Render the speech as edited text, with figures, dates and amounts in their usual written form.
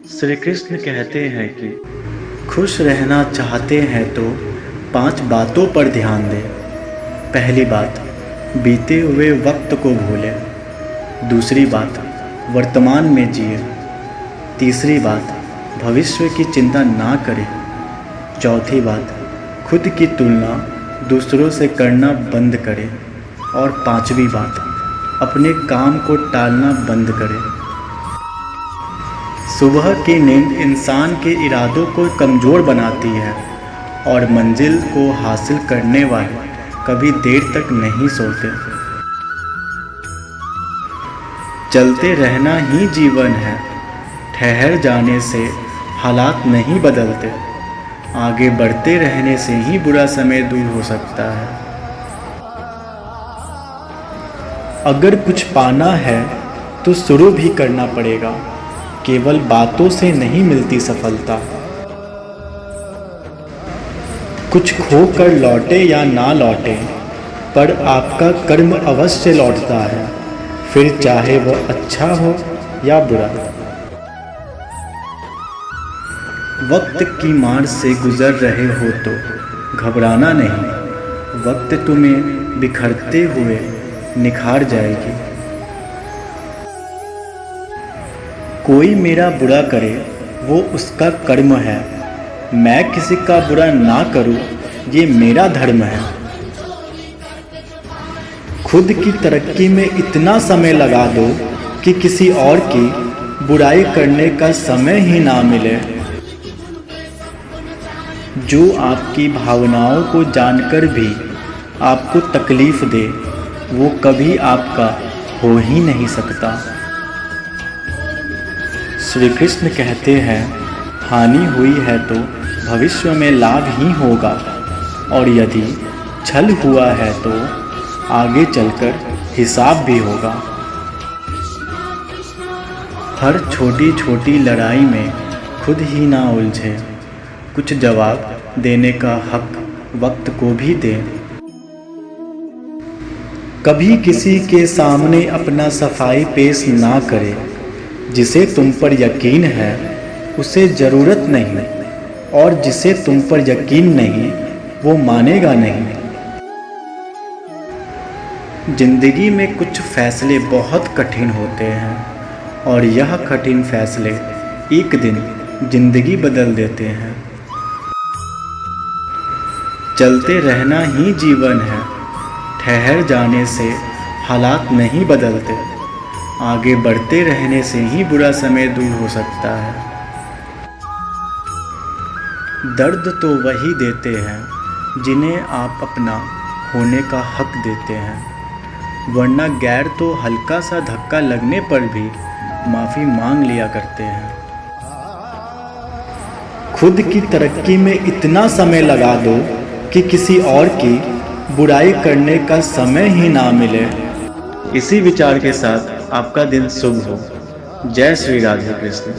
श्री कृष्ण कहते हैं कि खुश रहना चाहते हैं तो 5 बातों पर ध्यान दें। पहली बात, बीते हुए वक्त को भूलें। दूसरी बात, वर्तमान में जिए। तीसरी बात, भविष्य की चिंता ना करें। चौथी बात, खुद की तुलना दूसरों से करना बंद करें। और 5वीं बात, अपने काम को टालना बंद करें। सुबह की नींद इंसान के इरादों को कमज़ोर बनाती है और मंजिल को हासिल करने वाले कभी देर तक नहीं सोते। चलते रहना ही जीवन है, ठहर जाने से हालात नहीं बदलते। आगे बढ़ते रहने से ही बुरा समय दूर हो सकता है। अगर कुछ पाना है तो शुरू भी करना पड़ेगा, केवल बातों से नहीं मिलती सफलता। कुछ खो कर लौटे या ना लौटे, पर आपका कर्म अवश्य लौटता है, फिर चाहे वह अच्छा हो या बुरा। वक्त की मार से गुजर रहे हो तो घबराना नहीं, वक्त तुम्हें बिखरते हुए निखार जाएगी। कोई मेरा बुरा करे वो उसका कर्म है, मैं किसी का बुरा ना करूं ये मेरा धर्म है। खुद की तरक्की में इतना समय लगा दो कि किसी और की बुराई करने का समय ही ना मिले। जो आपकी भावनाओं को जानकर भी आपको तकलीफ दे वो कभी आपका हो ही नहीं सकता। श्री कृष्ण कहते हैं, हानि हुई है तो भविष्य में लाभ ही होगा, और यदि छल हुआ है तो आगे चलकर हिसाब भी होगा। हर छोटी छोटी लड़ाई में खुद ही ना उलझे, कुछ जवाब देने का हक वक्त को भी दें। कभी किसी के सामने अपना सफाई पेश ना करें, जिसे तुम पर यकीन है उसे ज़रूरत नहीं, और जिसे तुम पर यकीन नहीं वो मानेगा नहीं। जिंदगी में कुछ फैसले बहुत कठिन होते हैं, और यह कठिन फैसले एक दिन जिंदगी बदल देते हैं। चलते रहना ही जीवन है, ठहर जाने से हालात नहीं बदलते। आगे बढ़ते रहने से ही बुरा समय दूर हो सकता है। दर्द तो वही देते हैं जिन्हें आप अपना होने का हक देते हैं, वरना गैर तो हल्का सा धक्का लगने पर भी माफ़ी मांग लिया करते हैं। खुद की तरक्की में इतना समय लगा दो कि किसी और की बुराई करने का समय ही ना मिले। इसी विचार के साथ आपका दिन शुभ हो। जय श्री राधे कृष्ण।